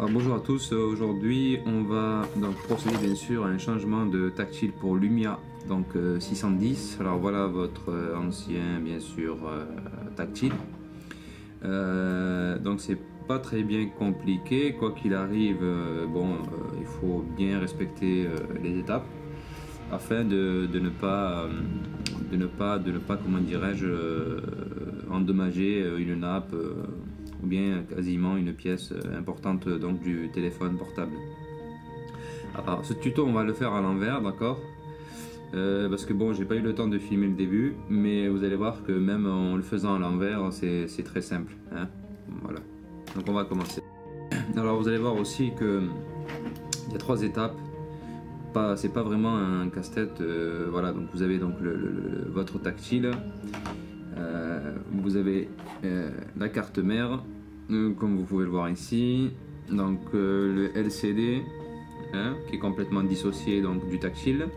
Alors, bonjour à tous, aujourd'hui on va donc procéder bien sûr à un changement de tactile pour Lumia 610. Alors voilà votre ancien bien sûr tactile. Donc c'est pas très bien compliqué, quoi qu'il arrive, il faut bien respecter les étapes afin de ne pas comment dirais-je endommager une nappe ou bien quasiment une pièce importante donc du téléphone portable. Alors ce tuto on va le faire à l'envers, d'accord, parce que bon, j'ai pas eu le temps de filmer le début, mais vous allez voir que même en le faisant à l'envers c'est très simple, hein. Voilà, donc on va commencer. Alors vous allez voir aussi que il y a 3 étapes. C'est pas vraiment un casse-tête, voilà. Donc vous avez donc votre tactile, vous avez la carte mère, comme vous pouvez le voir ici, donc le LCD, hein, qui est complètement dissocié donc du tactile,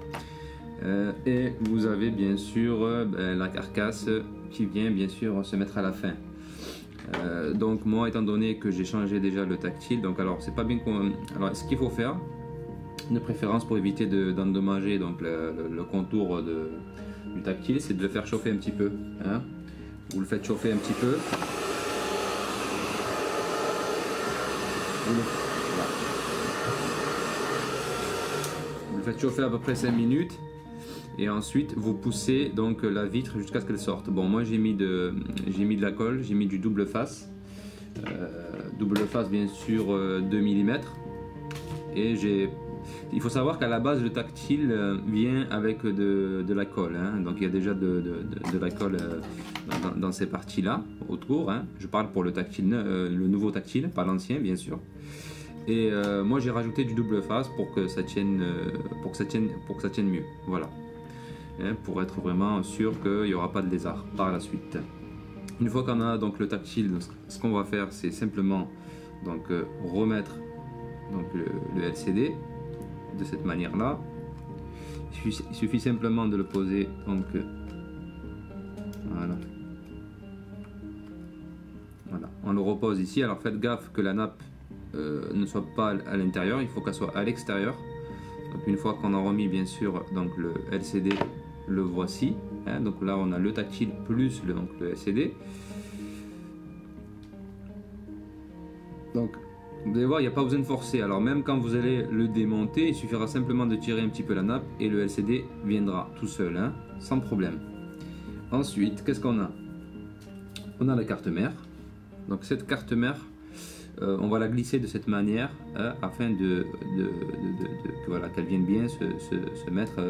et vous avez bien sûr la carcasse qui vient bien sûr se mettre à la fin. Donc moi, étant donné que j'ai changé déjà le tactile, donc alors c'est pas bien alors ce qu'il faut faire de préférence pour éviter d'endommager donc le contour du tactile, c'est de le faire chauffer un petit peu, hein. Vous le faites chauffer un petit peu. Vous le faites chauffer à peu près 5 minutes et ensuite vous poussez donc la vitre jusqu'à ce qu'elle sorte. Bon, moi j'ai mis de la colle, j'ai mis du double face, bien sûr 2 mm, et il faut savoir qu'à la base le tactile vient avec de la colle, hein. Donc il y a déjà de la colle dans ces parties là autour, hein. Je parle pour le tactile, le nouveau tactile, pas l'ancien bien sûr. Et moi j'ai rajouté du double face pour que ça tienne, mieux, voilà, hein, pour être vraiment sûr qu'il n'y aura pas de lézard par la suite. Une fois qu'on a donc le tactile, ce qu'on va faire c'est simplement donc remettre donc le LCD de cette manière là. Il suffit simplement de le poser donc voilà, on le repose ici. Alors faites gaffe que la nappe ne soit pas à l'intérieur, il faut qu'elle soit à l'extérieur. Donc une fois qu'on a remis bien sûr donc le LCD, le voici, hein. Donc là on a le tactile plus le LCD. Donc vous allez voir, il n'y a pas besoin de forcer. Alors même quand vous allez le démonter, il suffira simplement de tirer un petit peu la nappe et le LCD viendra tout seul, hein, sans problème. Ensuite, qu'est-ce qu'on a? On a la carte mère. Donc cette carte mère, on va la glisser de cette manière, hein, afin voilà, qu'elle vienne bien se mettre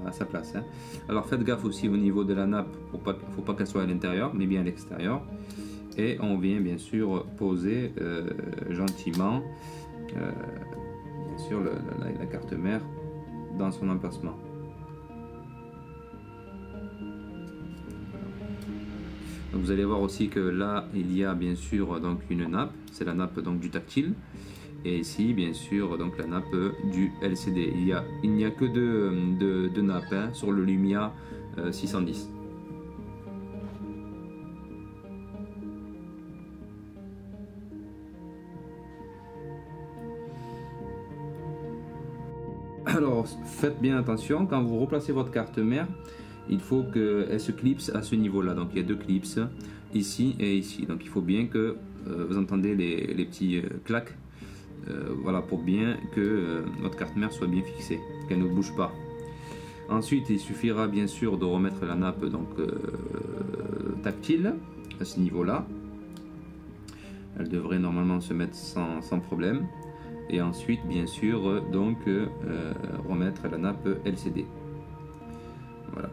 à sa place, hein. Alors faites gaffe aussi au niveau de la nappe, il ne faut pas qu'elle soit à l'intérieur, mais bien à l'extérieur. Et on vient bien sûr poser gentiment bien sûr la carte mère dans son emplacement. Donc vous allez voir aussi que là il y a bien sûr donc une nappe, c'est la nappe donc du tactile, et ici bien sûr donc la nappe du LCD. Il n'y a que deux nappes, hein, sur le Lumia 610. Alors faites bien attention, quand vous replacez votre carte mère, il faut qu'elle se clipse à ce niveau là. Donc il y a 2 clips ici et ici, donc il faut bien que vous entendez les petits clacs, voilà, pour bien que votre carte mère soit bien fixée, qu'elle ne bouge pas. Ensuite il suffira bien sûr de remettre la nappe donc tactile à ce niveau là. Elle devrait normalement se mettre sans problème. Et ensuite bien sûr donc remettre la nappe LCD, voilà.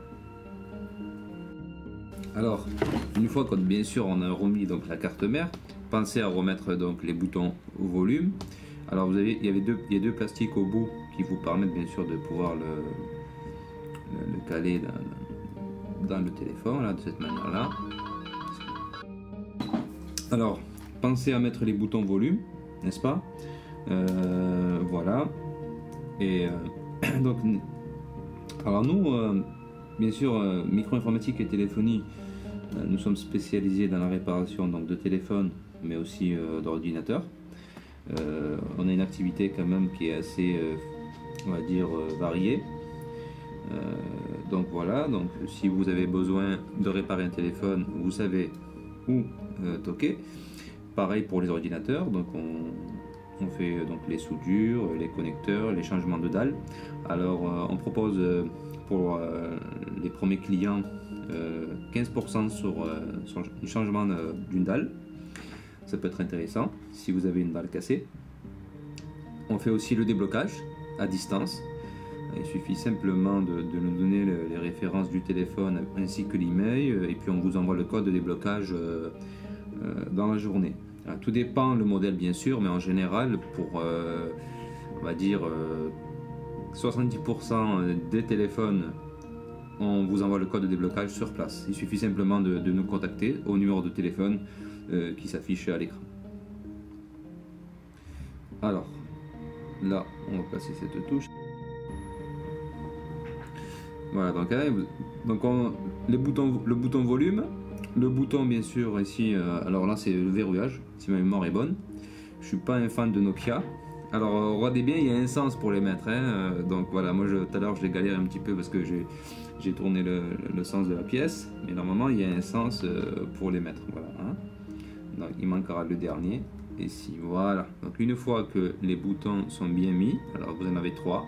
Alors une fois que bien sûr on a remis donc la carte mère, pensez à remettre donc les boutons au volume. Alors il y a deux plastiques au bout qui vous permettent bien sûr de pouvoir le caler dans le téléphone là, de cette manière là. Alors pensez à mettre les boutons volume, n'est-ce pas? Voilà. Et donc alors nous bien sûr micro-informatique et téléphonie, nous sommes spécialisés dans la réparation donc de téléphones mais aussi d'ordinateurs. On a une activité quand même qui est assez, on va dire, variée. Donc voilà, donc si vous avez besoin de réparer un téléphone, vous savez où toquer. Pareil pour les ordinateurs, donc on fait donc les soudures, les connecteurs, les changements de dalle. Alors on propose pour les premiers clients 15% sur le changement d'une dalle. Ça peut être intéressant si vous avez une dalle cassée. On fait aussi le déblocage à distance. Il suffit simplement de nous donner les références du téléphone ainsi que l'email et puis on vous envoie le code de déblocage dans la journée. Alors, tout dépend le modèle bien sûr, mais en général pour on va dire 70% des téléphones, on vous envoie le code de déblocage sur place. Il suffit simplement de nous contacter au numéro de téléphone qui s'affiche à l'écran. Alors là, on va passer cette touche. Voilà, donc le bouton volume, le bouton bien sûr ici, alors là c'est le verrouillage, si ma mémoire est bonne. Je suis pas un fan de Nokia. Alors regardez bien, il y a un sens pour les mettre, hein. Donc voilà, moi tout à l'heure je l'ai galéré un petit peu parce que j'ai tourné le sens de la pièce, mais normalement il y a un sens pour les mettre, voilà, hein. Donc il manquera le dernier, ici, voilà. Donc une fois que les boutons sont bien mis, alors vous en avez 3.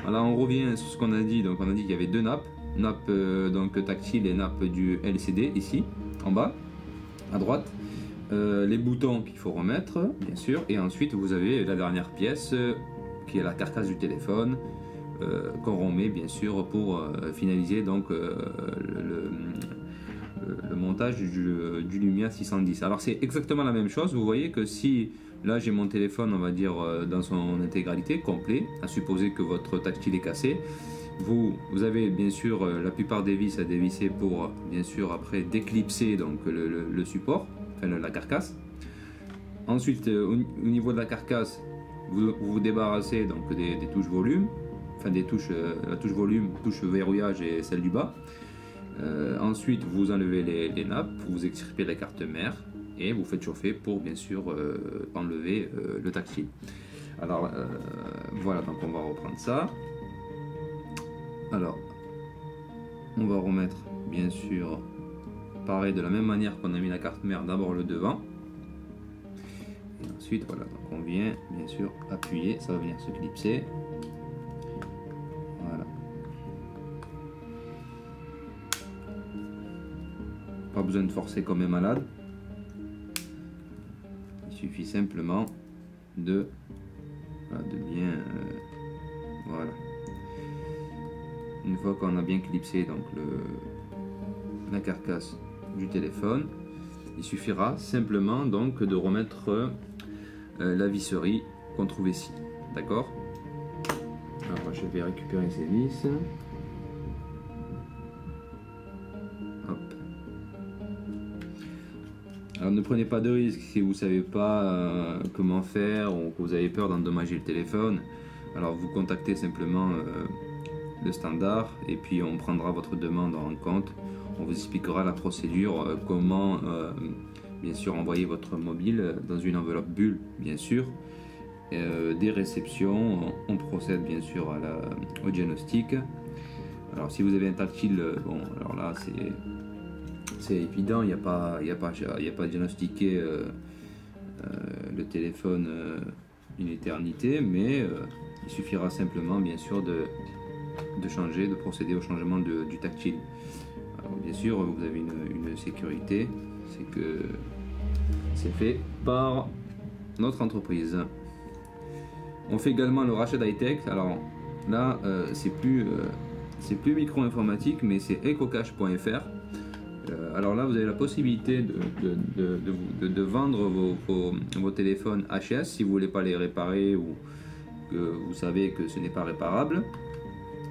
Alors on revient sur ce qu'on a dit, donc on a dit qu'il y avait deux nappes, donc tactile et nappe du LCD ici, en bas, à droite. Les boutons qu'il faut remettre, bien sûr, et ensuite vous avez la dernière pièce qui est la carcasse du téléphone qu'on remet bien sûr pour finaliser donc le montage du Lumia 610. Alors c'est exactement la même chose, vous voyez que si là j'ai mon téléphone on va dire dans son intégralité, complet, à supposer que votre tactile est cassé, vous avez bien sûr la plupart des vis à dévisser pour bien sûr après déclipser donc le support, enfin la carcasse. Ensuite au niveau de la carcasse, vous vous débarrassez donc des touches volume, enfin des touches, la touche volume, touche verrouillage et celle du bas. Ensuite vous enlevez les nappes, vous extirpez la carte mère et vous faites chauffer pour bien sûr enlever le tactile. Alors voilà, donc on va reprendre ça. Alors on va remettre bien sûr pareil de la même manière qu'on a mis la carte mère, d'abord le devant et ensuite voilà, donc on vient bien sûr appuyer, ça va venir se clipser. Voilà, pas besoin de forcer comme un malade, il suffit simplement de bien voilà. Une fois qu'on a bien clipsé donc la carcasse du téléphone, il suffira simplement donc de remettre la visserie qu'on trouve ici, d'accord. Alors je vais récupérer ces vis. Hop. Alors ne prenez pas de risque si vous ne savez pas comment faire ou que vous avez peur d'endommager le téléphone. Alors vous contactez simplement le standard et puis on prendra votre demande en compte. On vous expliquera la procédure, comment bien sûr envoyer votre mobile dans une enveloppe bulle bien sûr. Des réceptions, on procède bien sûr au diagnostic. Alors si vous avez un tactile, bon alors là c'est évident, il n'y a pas à diagnostiquer le téléphone une éternité, mais il suffira simplement bien sûr de procéder au changement du tactile. Alors, bien sûr vous avez une sécurité, c'est que c'est fait par notre entreprise. On fait également le rachat d'high-tech. Alors là c'est plus micro-informatique, mais c'est ecocash.fr. Alors là vous avez la possibilité de vendre vos téléphones HS si vous voulez pas les réparer ou que vous savez que ce n'est pas réparable.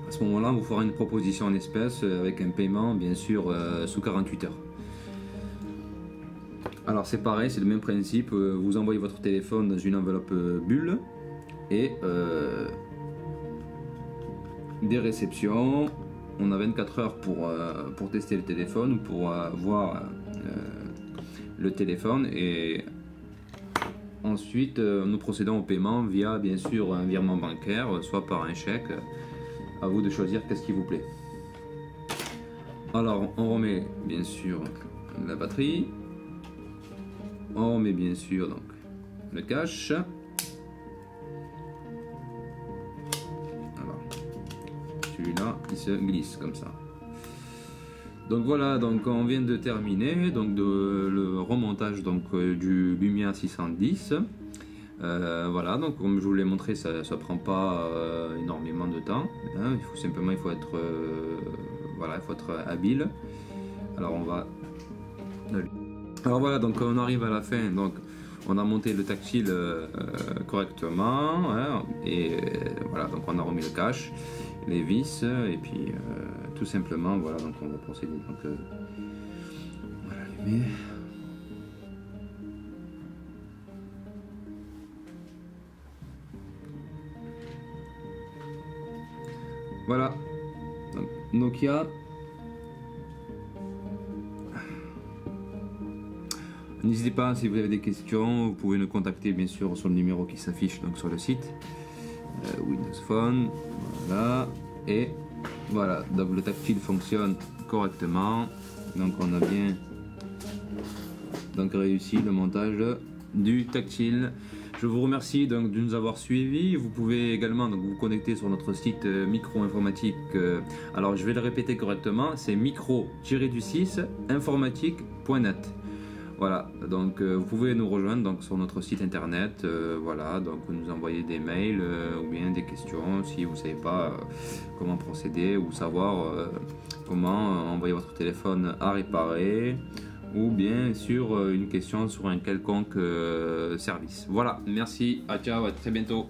À ce moment-là, on vous fera une proposition en espèces avec un paiement bien sûr sous 48 heures. Alors c'est pareil, c'est le même principe, vous envoyez votre téléphone dans une enveloppe bulle et des réceptions. On a 24 heures pour tester le téléphone ou pour voir le téléphone et ensuite, nous procédons au paiement via bien sûr un virement bancaire, soit par un chèque. À vous de choisir qu'est-ce qui vous plaît. Alors, on remet bien sûr la batterie. On remet bien sûr donc le cache. Alors, celui-là, il se glisse comme ça. Donc voilà, donc on vient de terminer donc le remontage donc du Lumia 610. Voilà, donc comme je vous l'ai montré, ça prend pas énormément de temps. Hein, il faut être voilà, il faut être habile. Alors on va. Alors voilà, donc on arrive à la fin. Donc on a monté le tactile correctement, hein, et voilà, donc on a remis le cache, les vis, et puis tout simplement, voilà, donc on va procéder. Donc on va l'allumer. Voilà, donc Nokia. N'hésitez pas, si vous avez des questions, vous pouvez nous contacter bien sûr sur le numéro qui s'affiche donc sur le site Windows Phone. Voilà, et voilà, donc le tactile fonctionne correctement. Donc on a bien donc réussi le montage du tactile. Je vous remercie donc de nous avoir suivis. Vous pouvez également donc vous connecter sur notre site micro-informatique. Alors je vais le répéter correctement, c'est micro-6 informatique.net. Voilà, donc vous pouvez nous rejoindre donc sur notre site internet, voilà, donc vous nous envoyer des mails ou bien des questions si vous ne savez pas comment procéder ou savoir comment envoyer votre téléphone à réparer, ou bien sur une question sur un quelconque service. Voilà, merci, à ciao, à très bientôt.